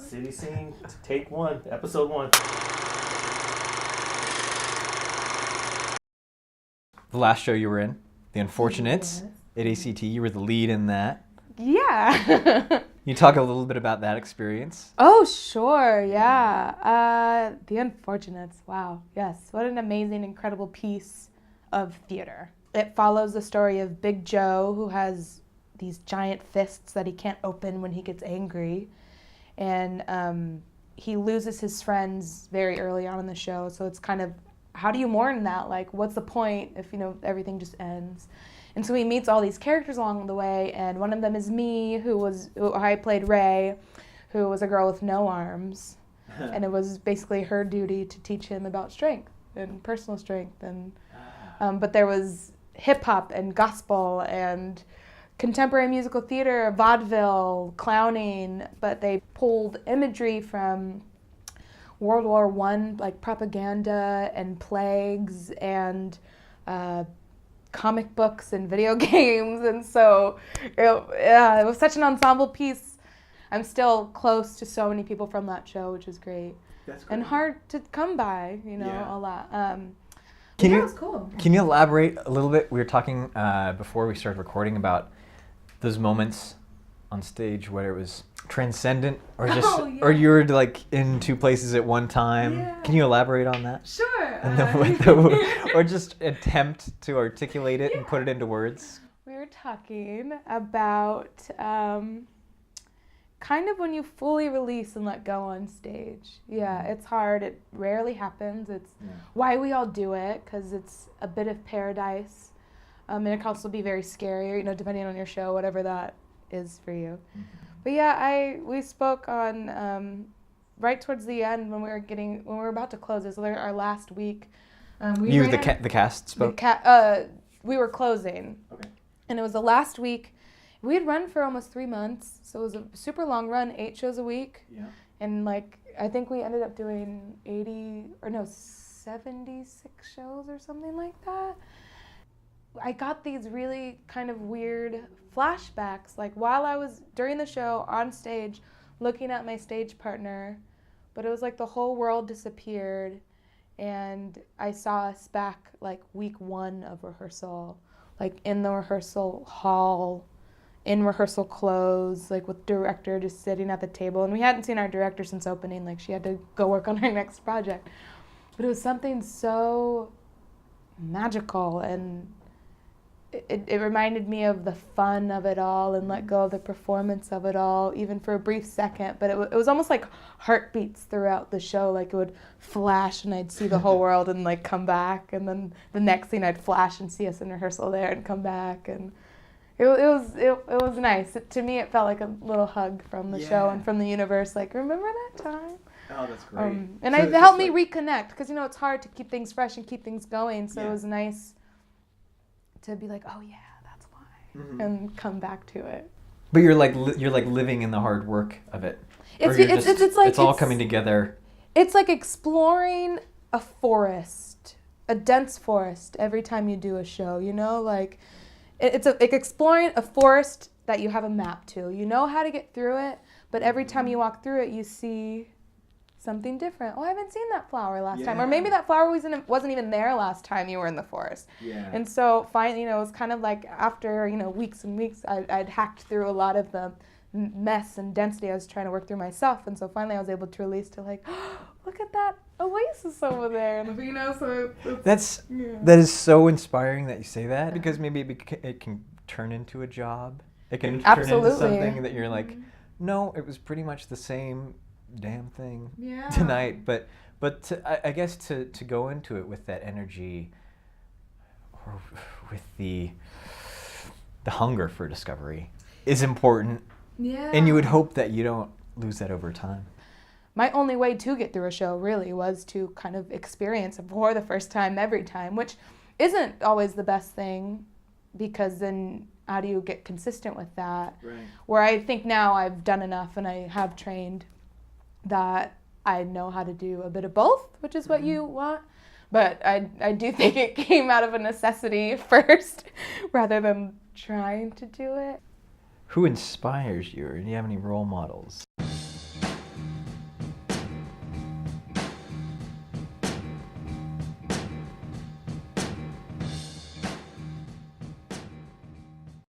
City Scene, take 1, episode 1. The last show you were in, The Unfortunates, at ACT, you were the lead in that. Yeah. Can you talk a little bit about that experience? Oh, sure, yeah. The Unfortunates, wow, yes. What an amazing, incredible piece of theater. It follows the story of Big Joe, who has these giant fists that he can't open when he gets angry. And he loses his friends very early on in the show, so it's kind of, how do you mourn that? Like, what's the point if, everything just ends? And so he meets all these characters along the way, and one of them is me, who I played Ray, who was a girl with no arms. And it was basically her duty to teach him about strength and personal strength. And but there was hip-hop and gospel and contemporary musical theater, vaudeville, clowning, but they pulled imagery from World War I, like propaganda and plagues and comic books and video games. And so, it was such an ensemble piece. I'm still close to so many people from that show, which is great. That's great. And hard to come by, a lot. It was cool. Can you elaborate a little bit? We were talking before we started recording about those moments on stage where it was transcendent or just or you were like in two places at one time. Yeah. Can you elaborate on that? Sure. And or just attempt to articulate it and put it into words? We were talking about kind of when you fully release and let go on stage. Yeah, it's hard. It rarely happens. It's why we all do it, because it's a bit of paradise. And it can also be very scary, depending on your show, whatever that is for you. Mm-hmm. But yeah, we spoke on right towards the end when we were about to close. It was like our last week. The cast spoke? We were closing. Okay. And it was the last week. We had run for almost 3 months, so it was a super long run, 8 shows a week. Yeah. And I think we ended up doing 76 shows or something like that. I got these really kind of weird flashbacks, while I was during the show on stage looking at my stage partner, but it was like the whole world disappeared, and I saw us back week 1 of rehearsal, in the rehearsal hall, in rehearsal clothes, with director just sitting at the table, and we hadn't seen our director since opening, she had to go work on her next project, but it was something so magical, and it reminded me of the fun of it all and let go of the performance of it all, even for a brief second. But it was almost like heartbeats throughout the show. It would flash and I'd see the whole world and come back. And then the next thing I'd flash and see us in rehearsal there and come back. And it was nice. To me, it felt like a little hug from the show and from the universe. Remember that time? Oh, that's great. And it helped me reconnect because, it's hard to keep things fresh and keep things going. So it was nice to be oh yeah, that's why, and come back to it. But you're living in the hard work of it. It's all coming together. It's like exploring a forest, a dense forest every time you do a show. It's exploring a forest that you have a map to. You know how to get through it, but every time you walk through it, you see something different. Oh, I haven't seen that flower last time. Or maybe that flower wasn't even there last time you were in the forest. Yeah. And so finally, it was kind of after, weeks and weeks, I'd hacked through a lot of the mess and density I was trying to work through myself. And so finally I was able to release to look at that oasis over there. And, so that is so inspiring that you say that, because maybe it can turn into a job. It can turn into something that you're no, it was pretty much the same damn thing tonight, but I guess to go into it with that energy, or with the hunger for discovery, is important. Yeah. And you would hope that you don't lose that over time. My only way to get through a show really was to kind of experience it for the first time every time, which isn't always the best thing, because then how do you get consistent with that? Right. Where I think now I've done enough and I have trained that I know how to do a bit of both, which is what you want. But I do think it came out of a necessity first rather than trying to do it. Who inspires you, or do you have any role models?